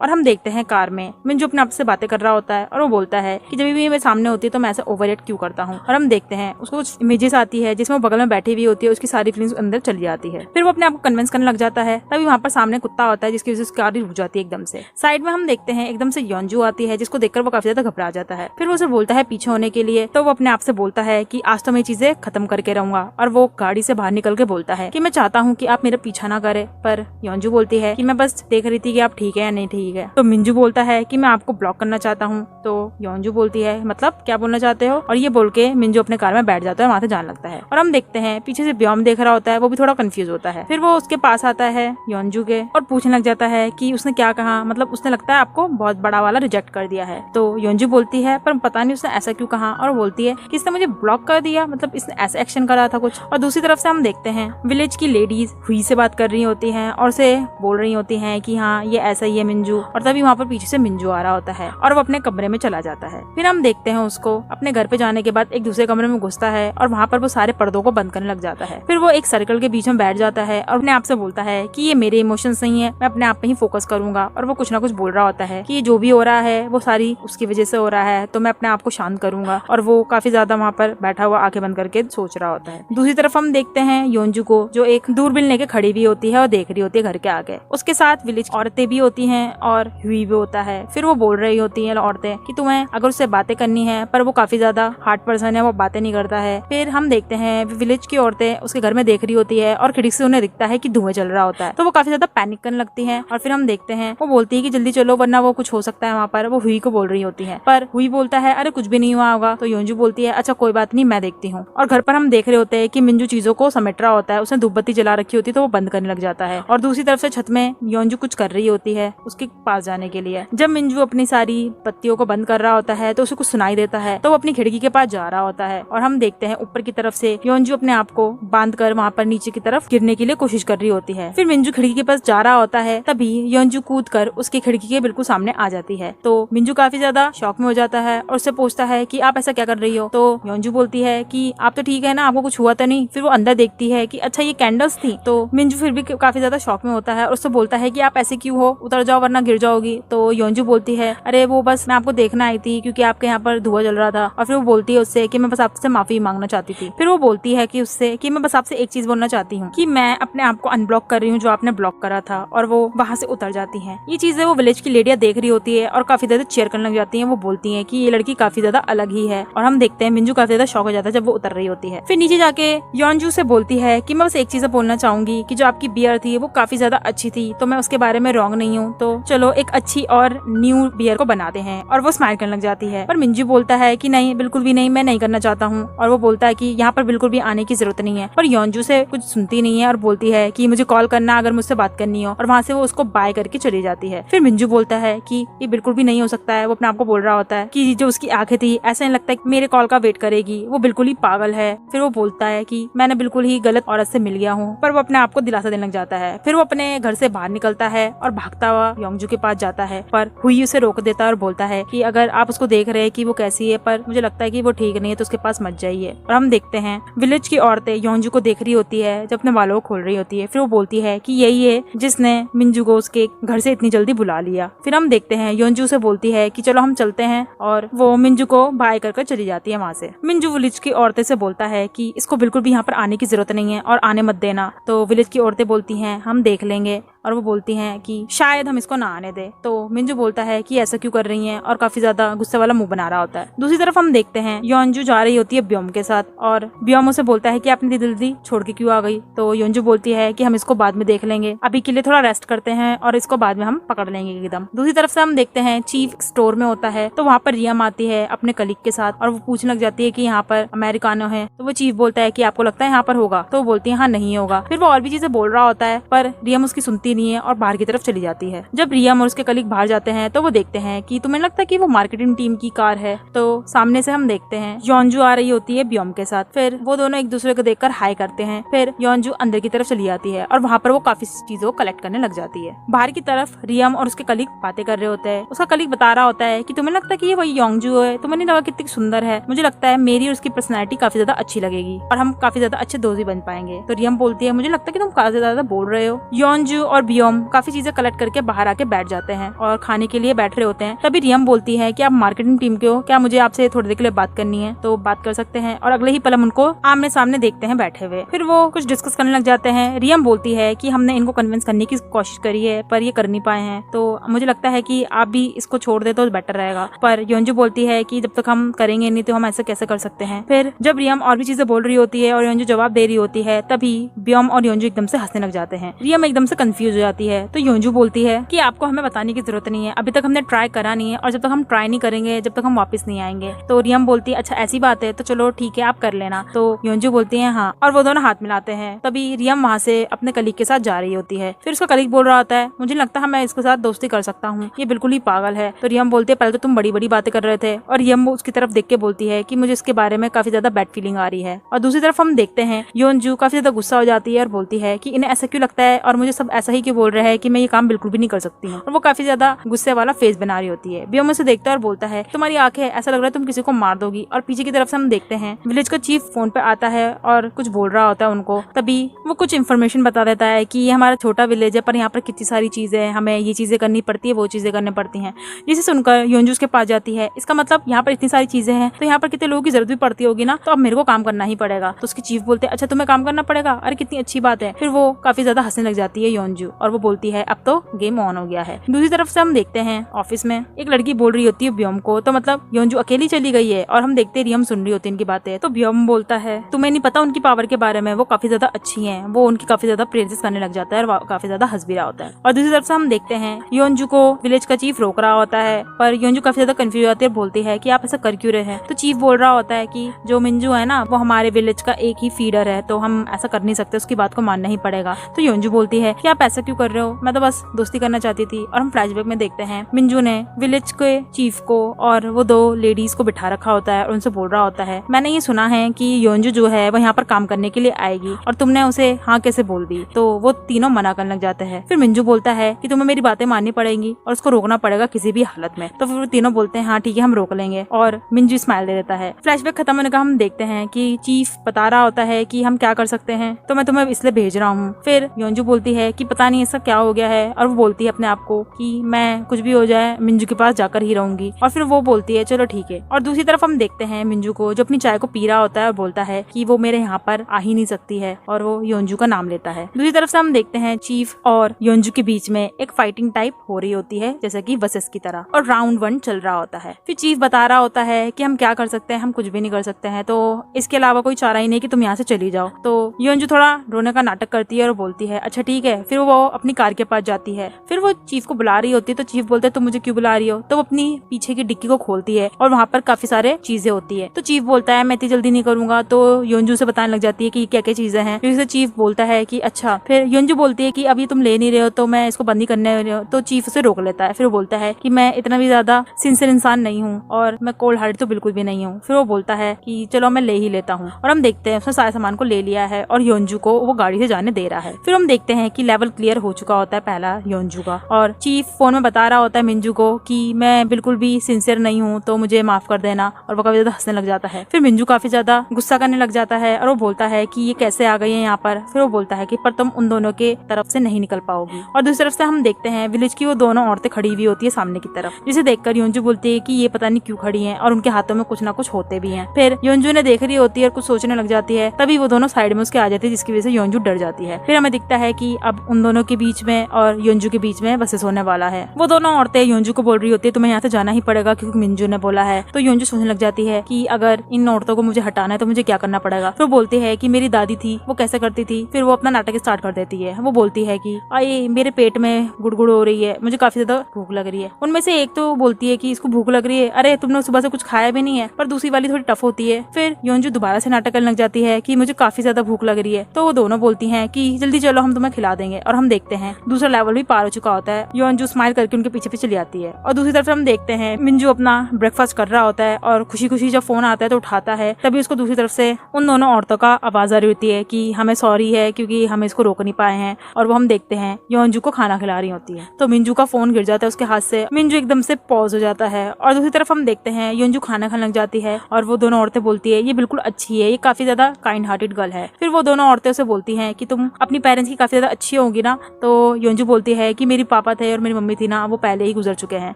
और हम देखते हैं कार में मिंजू अपने आप से बातें कर रहा होता है और वो बोलता है कि जब भी मेरे सामने होती है तो मैं ऐसा ओवर रिएक्ट क्यों करता हूँ। और हम देखते हैं उसको कुछ इमेजेस आती है जिसमें वो बगल में बैठी हुई होती है, उसकी सारी फीलिंग्स अंदर चली जाती है। फिर वो अपने आप को कन्विंस करने लग जाता है। तभी वहाँ पर सामने कुत्ता होता है जिसकी वजह से उसकी कार रुक जाती है एकदम से। साइड में हम देखते हैं एकदम से योंजू आती है जिसको देखकर वो काफी ज्यादा घबरा जाता है। फिर वो उसे बोलता है पीछे होने के लिए, तो वो अपने आप से बोलता है कि आज तो मैं चीजें खत्म करके रहूंगा। और वो गाड़ी से बाहर निकल के बोलता है कि मैं चाहता हूँ कि आप मेरा पीछा ना करें। पर योंजू बोलती है कि मैं बस देख रही थी कि आप ठीक है या नहीं ठीक है। तो मिंजू बोलता है कि मैं आपको ब्लॉक करना चाहता हूँ। तो योंजू बोलती है मतलब क्या बोलना चाहते हो। और ये बोल के मिंजू अपने कार में बैठ जाता है, वहां से जाने लगता है। और हम देखते हैं पीछे से ब्योम देख रहा होता है, वो भी थोड़ा कंफ्यूज होता है। फिर वो उसके पास आता है योंजू के और पूछने लग जाता है कि उसने क्या कहा, मतलब उसने लगता है आपको बहुत बड़ा वाला रिजेक्ट कर दिया है। तो योंजू बोलती है पर पता नहीं उसने ऐसा क्यों कहा। और बोलती है कि इसने मुझे ब्लॉक कर दिया, मतलब इसने ऐसा एक्शन करा था कुछ। और दूसरी तरफ से हम देखते हैं विलेज की लेडीज हुई से बात कर रही होती हैं और उसे बोल रही होती हैं कि हाँ ये ऐसा ही है मिंजू। और तभी वहाँ पर पीछे से मिंजू आ रहा होता है और वो अपने कमरे में चला जाता है। फिर हम देखते हैं उसको अपने घर पे जाने के बाद एक दूसरे कमरे में घुसता है और वहाँ पर वो सारे पर्दों को बंद करने लग जाता है। फिर वो एक सर्कल के बीच में बैठ जाता है और अपने आप से बोलता है कि ये मेरे इमोशंस नहीं है, मैं अपने आप पे ही फोकस करूंगा। और वो कुछ ना कुछ बोल रहा होता है कि ये जो भी हो रहा है वो सारी उसकी वजह से हो रहा है, तो मैं अपने आप को शांत करूंगा। और वो काफी ज्यादा वहाँ पर बैठा हुआ आंखें बंद करके सोच रहा होता है। दूसरी तरफ हम देखते हैं योंजू को जो एक दूरबीन लेके खड़ी भी होती है और देख रही होती है घर के आगे। उसके साथ विलेज औरतें भी होती हैं और हुई भी होता है। फिर वो बोल रही होती हैं औरतें कि तुम्हें अगर उससे बातें करनी है, पर वो काफी ज्यादा हार्ड पर्सन है, वो बातें नहीं करता है। फिर हम देखते हैं विलेज की औरतें उसके घर में देख रही होती है और खिड़की से उन्हें दिखता है कि धुएं चल रहा होता है, तो वो काफी ज्यादा पैनिक करने लगती है। और फिर हम देखते हैं वो बोलती है कि जल्दी चलो वरना वो कुछ हो सकता है वहाँ पर। वो हुई को बोल रही होती है, पर हुई बोलता है अरे कुछ भी नहीं हुआ होगा। तो योंजू बोलती है अच्छा कोई बात नहीं मैं देखती हूँ। और घर पर हम देख रहे होते हैं कि मिंजू चीजों को समेट रहा होता है, उसने धूप बत्ती जला रखी होती है तो वो बंद करने लग जाता है। और दूसरी तरफ से छत में योंजू कुछ कर रही होती है उसके पास जाने के लिए। जब मिंजू अपनी सारी बत्तियों को बंद कर रहा होता है तो उसे कुछ सुनाई देता है, तो वो अपनी खिड़की के पास जा रहा होता है। और हम देखते हैं ऊपर की तरफ से योंजू अपने आप को बांध कर वहाँ पर नीचे की तरफ गिरने के लिए कोशिश कर रही होती है। फिर मिंजू खिड़की के पास जा रहा होता है, तभी योंजू कूद कर उसकी खिड़की के बिल्कुल सामने आ जाती है। तो मिंजू काफी ज्यादा शॉक में हो जाता है और उससे पूछता है कि आप ऐसा क्या कर रही हो। तो योंजू बोलती है कि आप तो ठीक है ना, आपको कुछ हुआ तो नहीं। फिर वो अंदर देखती है कि अच्छा ये कैंडल्स थी। तो मिंजू फिर भी काफी ज्यादा शॉक में होता है और उससे बोलता है कि आप ऐसे क्यों हो, उतर जाओ वरना गिर जाओगी। तो योंजू बोलती है अरे वो बस मैं आपको देखना आई थी क्योंकि आपके यहाँ पर धुआं जल रहा था। और फिर वो बोलती है उससे कि मैं बस आपसे माफी मांगना चाहती थी। फिर वो बोलती है कि उससे कि मैं बस आपसे एक चीज बोलना चाहती हूँ कि मैं अपने आप को अनब्लॉक कर रही हूँ जो आपने ब्लॉक करा था। और वो वहाँ से उतर जाती है। ये चीजें वो विलेज की लेडियां देख रही होती है और काफी ज्यादा चेयर करने लग जाती है। वो बोलती है कि ये लड़की काफी ज्यादा अलग ही है। और हम देखते हैं मिंजू काफी ज्यादा शॉक हो जाता है जब वो उतर रही होती है। फिर नीचे जाके योंजू से बोलती है कि मैं बस एक चीज बोलना चाहूंगी कि जो आपकी बियर थी वो काफी ज्यादा अच्छी थी, तो मैं उसके बारे में रॉन्ग नहीं हूँ, तो चलो एक अच्छी और न्यू बियर को बनाते हैं। और वो स्माइल करने लग जाती है। पर मिंजू बोलता है कि नहीं बिल्कुल भी नहीं, मैं नहीं करना चाहता हूँ। और वो बोलता है कि यहाँ पर बिल्कुल भी आने की जरूरत नहीं है। पर योंजू से कुछ सुनती नहीं है और बोलती है कि मुझे कॉल करना अगर मुझसे बात करनी हो। और वहाँ से वो उसको बाय करके चली जाती है। फिर मिंजू बोलता है कि ये बिल्कुल भी नहीं हो सकता है। वो अपने आप को बोल रहा होता है कि जो उसकी आंखें थी ऐसा नहीं लगता है मेरे कॉल का वेट करेगी, वो बिल्कुल ही पागल है। फिर वो बोलता है कि मैंने बिल्कुल ही गलत औरत से मिल गया हूँ। पर वो अपने आप को दिलासा देने लग जाता है। फिर वो अपने घर से बाहर निकलता है और भागता हुआ योंजू के पास जाता है। पर हुई उसे रोक देता है और बोलता है कि अगर आप उसको देख रहे हैं कि वो कैसी है, पर मुझे लगता है कि वो ठीक नहीं है, तो उसके पास मत जाइए। और हम देखते हैं विलेज की औरतें योंजू को देख रही होती है जब अपने बालों को खोल रही होती है। फिर वो बोलती है कि यही है जिसने मिंजू को उसके घर से इतनी जल्दी बुला लिया। फिर हम देखते हैं योंजू से बोलती है कि चलो हम चलते हैं। और वो मिंजू को बाय कर चली जाती है वहाँ से। मिंजू विलेज की औरतें से बोलता है कि इसको बिल्कुल भी यहाँ पर आने की जरूरत नहीं है और आने मत देना। तो विलेज की औरतें बोलती हैं हम देख लेंगे। और वो बोलती हैं कि शायद हम इसको ना आने दे। तो मिंजू बोलता है कि ऐसा क्यों कर रही हैं और काफी ज्यादा गुस्से वाला मुंह बना रहा होता है। दूसरी तरफ हम देखते हैं योंजू जा रही होती है ब्योम के साथ और ब्योम उसे बोलता है कि आपने जल्दी छोड़ के क्यों आ गई। तो योंजू बोलती है कि हम इसको बाद में देख लेंगे, अभी के लिए थोड़ा रेस्ट करते हैं और इसको बाद में हम पकड़ लेंगे एकदम। दूसरी तरफ से हम देखते हैं चीफ स्टोर में होता है, तो वहाँ पर रियम आती है अपने कलीग के साथ और वो पूछने लग जाती है कि यहाँ पर अमेरिकानो है। तो वो चीफ बोलता है कि आपको लगता है यहाँ पर होगा, तो वो बोलती है हाँ नहीं होगा। फिर वो और भी चीजें बोल रहा होता है पर रियम उसकी सुनती नहीं है और बाहर की तरफ चली जाती है। जब रियम और उसके कलीग बाहर जाते हैं तो वो देखते हैं कि तुम्हें लगता है कि वो मार्केटिंग टीम की कार है। तो सामने से हम देखते हैं योंजू आ रही होती है ब्योम के साथ। फिर वो दोनों एक दूसरे को देखकर हाय करते हैं। फिर योंजू अंदर की तरफ चली जाती है और वहाँ पर वो काफी चीजों को कलेक्ट करने लग जाती है। बाहर की तरफ रियम और उसके कलीग बातें कर रहे होते हैं। उसका कलीग बता रहा होता है कि तुम्हें लगता है कि ये वही योंजू है, तुम्हें नहीं लगा कितनी सुंदर है, मुझे लगता है मेरी और उसकी पर्सनैलिटी काफी ज्यादा अच्छी लगेगी और हम काफी ज्यादा अच्छे दोस्त भी बन पाएंगे। तो रियम बोलती है मुझे लगता है कि तुम काफी ज्यादा बोल रहे हो। योंजू और बियोम काफी चीजें कलेक्ट करके बाहर आके बैठ जाते हैं और खाने के लिए बैठ रहे होते हैं। तभी रियम बोलती है कि आप मार्केटिंग टीम के हो, क्या मुझे आपसे थोड़ी देर के लिए बात करनी है? तो बात कर सकते हैं। और अगले ही पल हम उनको आमने सामने देखते हैं बैठे हुए। फिर वो कुछ डिस्कस करने लग जाते हैं। रियम बोलती है कि हमने इनको कन्विंस करने की कोशिश करी है पर ये कर नहीं पाए हैं, तो मुझे लगता है कि आप भी इसको छोड़ दे तो बेटर रहेगा। पर योंजू बोलती है कि जब तक हम करेंगे नहीं तो हम ऐसे कैसे कर सकते हैं। फिर जब रियम और भी चीजें बोल रही होती है और योंजू जवाब दे रही होती है, तभी बियोम और योंजू एकदम से हंसने लग जाते हैं। रियम एकदम से कंफ्यूज हो जाती है। तो योंजू बोलती है कि आपको हमें बताने की जरूरत नहीं है, अभी तक हमने ट्राई करा नहीं है और जब तक हम ट्राई नहीं करेंगे जब तक हम वापस नहीं आएंगे। तो रियम बोलती है अच्छा ऐसी बात है, तो चलो ठीक है आप कर लेना। तो योंजू बोलती है हाँ, और वो दोनों हाथ मिलाते हैं। तभी रियम वहाँ से अपने कलीग के साथ जा रही होती है। फिर उसका कलीग बोल रहा होता है मुझे लगता है मैं इसके साथ दोस्ती कर सकता हूँ, ये बिल्कुल ही पागल है। तो रियम बोलती है पहले तो तुम बड़ी बड़ी बातें कर रहे थे। और रियम उसकी तरफ देख के बोलती है कि मुझे इसके बारे में काफी ज्यादा बैड फीलिंग आ रही है। और दूसरी तरफ हम देखते हैं योंजू काफी ज्यादा गुस्सा हो जाती है और बोलती है कि इन्हें ऐसा क्यों लगता है और मुझे सब ऐसा ही क्यों बोल रहे हैं कि मैं ये काम बिल्कुल भी नहीं कर सकती हूँ। और वो काफी ज्यादा गुस्से वाला फेस बना रही होती है। बियोम उसे देखता है और बोलता है तुम्हारी आंखें ऐसा लग रहा है तुम किसी को मार दोगी। और पीछे की तरफ से हम देखते हैं विलेज का चीफ फोन पे आता है और कुछ बोल रहा होता है उनको। तभी वो कुछ इन्फॉर्मेशन बता देता है कि ये हमारा छोटा विलेज है पर यहाँ पर कितनी सारी चीजें हैं, हमें ये चीजें करनी पड़ती है वो चीजें करनी पड़ती हैं। जिसे सुनकर योंजू उसके पास जाती है। इसका मतलब यहाँ पर इतनी सारी चीजें हैं तो यहाँ पर कितने लोगों की जरूरत भी पड़ती होगी ना, तो अब मेरे को काम करना ही पड़ेगा। तो उसके चीफ बोलते हैं अच्छा तुम्हें काम करना पड़ेगा, अरे कितनी अच्छी बात है। फिर वो काफी ज्यादा हंसने लग जाती है योंजू और वो बोलती है अब तो गेम ऑन हो गया है। दूसरी तरफ से हम देखते हैं ऑफिस में एक लड़की बोल रही होती है बियोम को, तो मतलब योंजू अकेली चली गई है और हम देखते हैं रियम सुन रही होती है इनकी बातें। तो बियोम बोलता है तुम्हें नहीं पता उनकी पावर के बारे में, वो काफी ज्यादा अच्छी है। वो उनकी काफी ज्यादा प्रेजेस करने लग जाता है और काफी ज्यादा हंस भी रहा होता है। और दूसरी तरफ से हम देखते हैं योंजू को विलेज का चीफ रोक रहा होता है पर योंजू काफी ज्यादा कंफ्यूज हो जाती है और बोलती है कि आप ऐसा कर क्यों रहे हैं। तो चीफ बोल रहा होता है कि जो मिंजू है ना वो हमारे विलेज का एक ही फीडर है, तो हम ऐसा कर नहीं सकते, उसकी बात को मानना ही पड़ेगा। तो योंजू बोलती है कि आप ऐसा क्यों कर रहे हो, मैं तो बस दोस्ती करना चाहती थी। और हम फ्लैशबैक में देखते हैं मिंजू ने विलेज के चीफ को और वो दो लेडीज को बिठा रखा होता है और उनसे बोल रहा होता है मैंने ये सुना है कि योंजू जो है वो यहाँ पर काम करने के लिए आएगी और तुमने उसे हाँ कैसे बोल दी। तो वो तीनों मना करने लग जाते हैं। फिर मिंजू बोलता है कि तुम्हें मेरी बातें माननी पड़ेंगी और उसको रोकना पड़ेगा किसी भी हालत में। तो फिर वो तीनों बोलते हैं हाँ ठीक है हम रोक लेंगे और मिंजू स्माइल दे देता है। फ्लैशबैक खत्म होने का हम देखते हैं कि चीफ बता रहा होता है कि हम क्या कर सकते हैं, तो मैं तुम्हें इसलिए भेज रहा हूँ। फिर योंजू बोलती है कि पता नहीं ऐसा क्या हो गया है और वो बोलती है अपने आप को कि मैं कुछ भी हो जाए मिंजू के पास जाकर ही रहूंगी। और फिर वो बोलती है चलो ठीक है। और दूसरी तरफ हम देखते हैं मिंजू को जो अपनी चाय को पी रहा होता है और बोलता है कि वो मेरे यहाँ पर आ ही नहीं सकती है और वो योंजू का नाम लेता है। दूसरी तरफ से हम देखते हैं चीफ और योंजू के बीच में एक फाइटिंग टाइप हो रही होती है जैसे कि वर्सेस की तरह, और राउंड 1 चल रहा होता है। फिर चीफ बता रहा होता है कि हम क्या कर सकते हैं, हम कुछ भी नहीं कर सकते हैं, तो इसके अलावा कोई चारा ही नहीं कि तुम यहाँ से चली जाओ। तो योंजू थोड़ा रोने का नाटक करती है और बोलती है अच्छा ठीक है। फिर वो अपनी कार के पास जाती है। फिर वो चीफ को बुला रही होती है। तो चीफ बोलते है तुम मुझे क्यों बुला रही हो। तो वो अपनी पीछे की डिक्की को खोलती है और वहाँ पर काफी सारे चीजें होती है। तो चीफ बोलता है मैं इतनी जल्दी नहीं करूंगा। तो योंजू से बताने लग जाती है कि क्या क्या चीजें हैं। फिर चीफ बोलता है कि अच्छा। फिर योंजू बोलती है कि अभी तुम ले नहीं रहे हो तो मैं इसको बंद ही करने रही हूँ। तो चीफ उसे रोक लेता है। फिर वो बोलता है कि मैं इतना भी ज्यादा सिंसियर इंसान नहीं हूँ और मैं कोल्ड हार्टेड तो बिल्कुल भी नहीं हूँ। फिर वो बोलता है कि चलो मैं ले ही लेता हूँ। और हम देखते हैं उसने सारे सामान को ले लिया है और योंजू को वो गाड़ी से जाने दे रहा है। फिर हम देखते हैं कि लेवल क्लियर हो चुका होता है पहला योंजू का, और चीफ फोन में बता रहा होता है मिंजू को कि मैं बिल्कुल भी सिंसियर नहीं हूँ तो मुझे माफ कर देना। और वो काफी ज्यादा हंसने लग जाता है। फिर मिंजू काफी ज्यादा गुस्सा करने लग जाता है और वो बोलता है कि ये कैसे आ गई है यहाँ पर। फिर वो बोलता है कि पर तुम उन दोनों के तरफ से नहीं निकल पाओगी। और दूसरी तरफ से हम देखते हैं विलेज की वो दोनों औरतें खड़ी हुई होती है सामने की तरफ, जिसे देखकर योंजू बोलती है कि ये पता नहीं क्यों खड़ी हैं और उनके हाथों में कुछ ना कुछ होते भी हैं। फिर योंजू ने देख रही होती है और कुछ सोचने लग जाती है। तभी वो दोनों साइड में उसके आ जाती है जिसकी वजह से योंजू डर जाती है। फिर हमें दिखता है कि अब उन दोनों के बीच में और योंजू के बीच में बसेस होने वाला है। वो दोनों औरतें योंजू को बोल रही होती है तुम्हें यहाँ से जाना ही पड़ेगा क्योंकि मिंजू ने बोला है। तो योंजू सोचने लग जाती है कि अगर इन औरतों को मुझे हटाना है तो मुझे क्या करना पड़ेगा। फिर वो बोलती है कि मेरी दादी थी वो कैसे करती थी। फिर वो अपना नाटक स्टार्ट कर देती है। वो बोलती है कि आए मेरे पेट में गुड़गुड़ हो रही है, मुझे काफी ज्यादा भूख लग रही है। उनमें से एक तो बोलती है कि इसको भूख लग रही है, अरे तुमने सुबह से कुछ खाया भी नहीं है। पर दूसरी वाली थोड़ी टफ होती है। फिर योंजू दोबारा से नाटक करने लग जाती है कि मुझे काफी ज्यादा भूख लग रही है। तो वो दोनों बोलती हैं कि जल्दी चलो हम तुम्हें खिला देंगे। और हम देखते हैं दूसरा लेवल भी पार हो चुका होता है। योंजू स्माइल करके उनके पीछे पीछे चली आती है। और दूसरी तरफ हम देखते हैं मिंजू अपना ब्रेकफास्ट कर रहा होता है और खुशी खुशी जब फोन आता है तो उठाता है। तभी उसको दूसरी तरफ से उन दोनों औरतों का आवाज आ रही होती है कि हमें सॉरी है क्योंकि हम इसको रोक नहीं पाए हैं। और वो हम देखते हैं योंजू को खाना खिला रही होती है। तो मिंजू का फोन गिर जाता है उसके हाथ से। मिंजू एकदम से पॉज हो जाता है। और दूसरी तरफ हम देखते हैं योंजू खाना खाने लग जाती है और वो दोनों औरतें बोलती है ये बिल्कुल अच्छी है, ये काफी ज्यादा काइंड हार्टेड गर्ल है। फिर वो दोनों औरतें उसे बोलती हैं कि तुम अपनी पेरेंट्स की काफी ज्यादा अच्छी होगी ना, तो योंजू बोलती है कि मेरी पापा थे और मेरी मम्मी थी ना, वो पहले ही गुजर चुके हैं,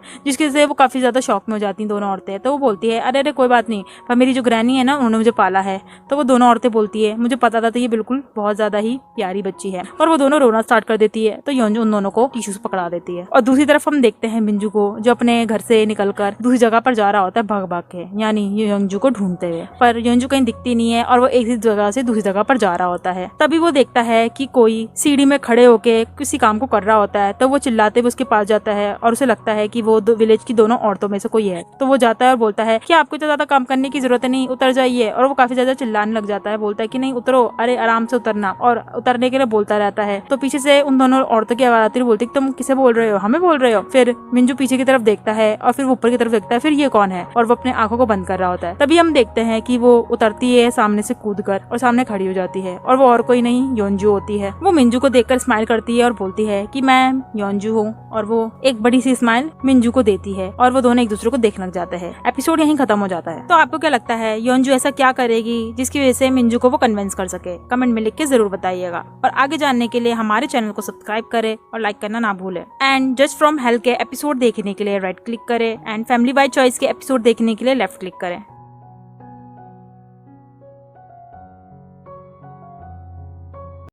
जिसकी वजह से वो काफी ज्यादा शौक में हो जाती हैं दोनों औरतें। तो वो बोलती है अरे अरे कोई बात नहीं, पर मेरी जो ग्रैनी है ना, उन्होंने मुझे पाला है। तो वो दोनों औरतें बोलती है मुझे पता था, तो ये बिल्कुल बहुत ज्यादा ही प्यारी बच्ची है, और वो दोनों रोना स्टार्ट कर देती है। तो योंजू उन दोनों को टिश्यू से पकड़ा देती है। और दूसरी तरफ हम देखते हैं मिंजू को, जो अपने घर से निकलकर दूसरी जगह पर जा रहा होता है भाग भाग के, यानी योंजू को ढूंढते हुए। पर योंजू कहीं दिखती नहीं है और वो एक ही जगह से दूसरी जगह पर जा रहा होता है। तभी वो देखता है कि कोई सीढ़ी में खड़े होके किसी काम को कर रहा होता है। तो वो चिल्लाते हुए उसके पास जाता है और उसे लगता है कि वो विलेज की दोनों औरतों में से कोई है। तो वो जाता है और बोलता है कि आपको इतना ज्यादा काम करने की जरूरत नहीं, उतर जाइए। और वो काफी ज्यादा चिल्लाने लग जाता है, बोलता है कि नहीं उतरो, अरे आराम से उतरना, और उतरने के लिए बोलता रहता है। तो पीछे से उन दोनों औरतों की आवाज आती है, बोलती है तुम किसे बोल रहे हो, हमें बोल रहे हो। फिर मिंजू पीछे की तरफ देखता है और फिर वो ऊपर की तरफ देखता है, फिर ये कौन है, और वो अपने आंखों को बंद कर रहा होता है। तभी हम देखते हैं कि वो उतरती है सामने से कूदकर और सामने खड़ी हो जाती है, और वो और कोई नहीं योंजू होती है। वो मिंजू को देखकर स्माइल करती है और बोलती है कि मैं योंजू हूँ, और वो एक बड़ी सी स्माइल मिंजू को देती है, और वो दोनों एक दूसरे को देखने लग जाते हैं। एपिसोड यहीं खत्म हो जाता है। तो आपको क्या लगता है योंजू ऐसा क्या करेगी जिसकी वजह से मिंजू को वो कन्विंस कर सके? कमेंट में लिख के जरूर बताइएगा, और आगे जानने के लिए हमारे चैनल को सब्सक्राइब करें और लाइक करना ना भूलें। एंड जस्ट फ्रॉम हेल के एपिसोड देखने के लिए राइट क्लिक करें, एंड फैमिली बाय चॉइस के एपिसोड देखने के लिए लेफ्ट क्लिक करें।